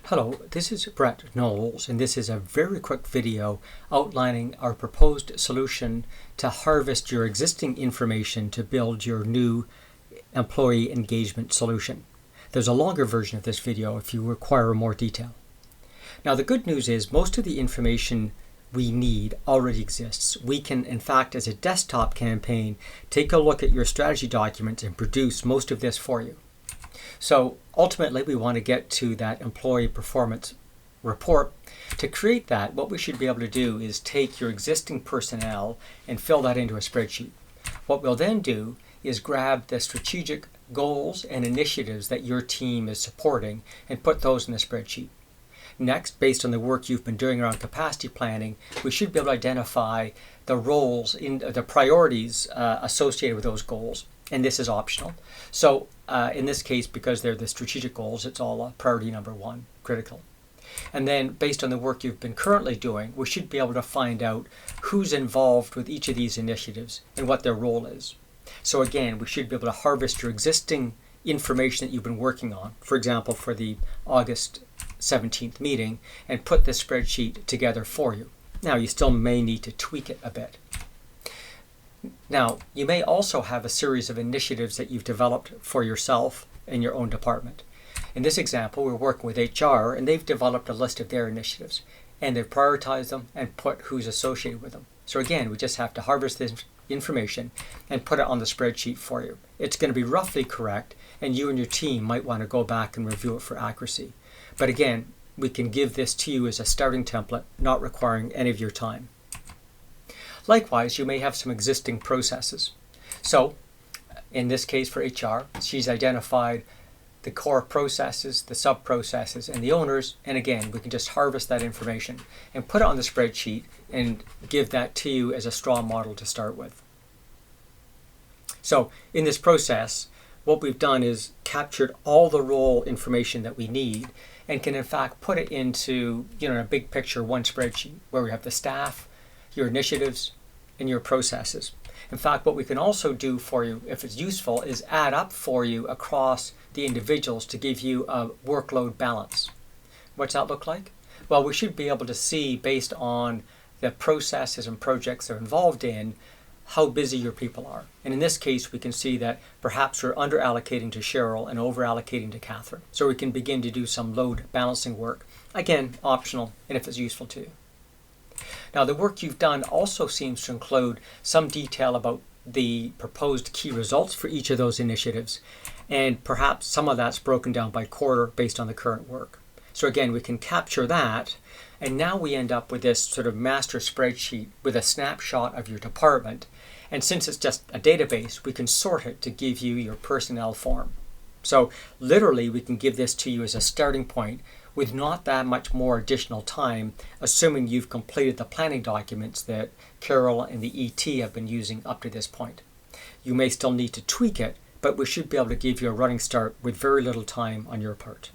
Hello, this is Brett Knowles, and this is a very quick video outlining our proposed solution to harvest your existing information to build your new employee engagement solution. There's a longer version of this video if you require more detail. Now, the good news is most of the information we need already exists. We can, in fact, as a desktop campaign, take a look at your strategy document and produce most of this for you. So ultimately, we want to get to that employee performance report. To create that, what we should be able to do is take your existing personnel and fill that into a spreadsheet. What we'll then do is grab the strategic goals and initiatives that your team is supporting and put those in the spreadsheet. Next, based on the work you've been doing around capacity planning, we should be able to identify the roles in the priorities associated with those goals. And this is optional. So in this case, because they're the strategic goals, it's all priority number one, critical. And then based on the work you've been currently doing, we should be able to find out who's involved with each of these initiatives and what their role is. So again, we should be able to harvest your existing information that you've been working on, for example, for the August 17th meeting, and put this spreadsheet together for you. Now, you still may need to tweak it a bit. Now, you may also have a series of initiatives that you've developed for yourself in your own department. In this example, we're working with HR, and they've developed a list of their initiatives, and they've prioritized them and put who's associated with them. So again, we just have to harvest this information and put it on the spreadsheet for you. It's going to be roughly correct, and you and your team might want to go back and review it for accuracy. But again, we can give this to you as a starting template, not requiring any of your time. Likewise, you may have some existing processes. So, in this case for HR, she's identified the core processes, the sub-processes, and the owners, and again, we can just harvest that information and put it on the spreadsheet and give that to you as a straw model to start with. So, in this process, what we've done is captured all the role information that we need and can in fact put it into, a big picture, one spreadsheet where we have the staff, your initiatives, and your processes. In fact, what we can also do for you, if it's useful, is add up for you across the individuals to give you a workload balance. What's that look like? Well, we should be able to see, based on the processes and projects they're involved in, how busy your people are. And in this case, we can see that perhaps we're under allocating to Cheryl and over allocating to Catherine. So we can begin to do some load balancing work. Again, optional, and if it's useful to you. Now, the work you've done also seems to include some detail about the proposed key results for each of those initiatives, and perhaps some of that's broken down by quarter based on the current work. So again, we can capture that, and now we end up with this sort of master spreadsheet with a snapshot of your department. And since it's just a database, we can sort it to give you your personnel form. So literally, we can give this to you as a starting point with not that much more additional time, assuming you've completed the planning documents that Carol and the ET have been using up to this point. You may still need to tweak it, but we should be able to give you a running start with very little time on your part.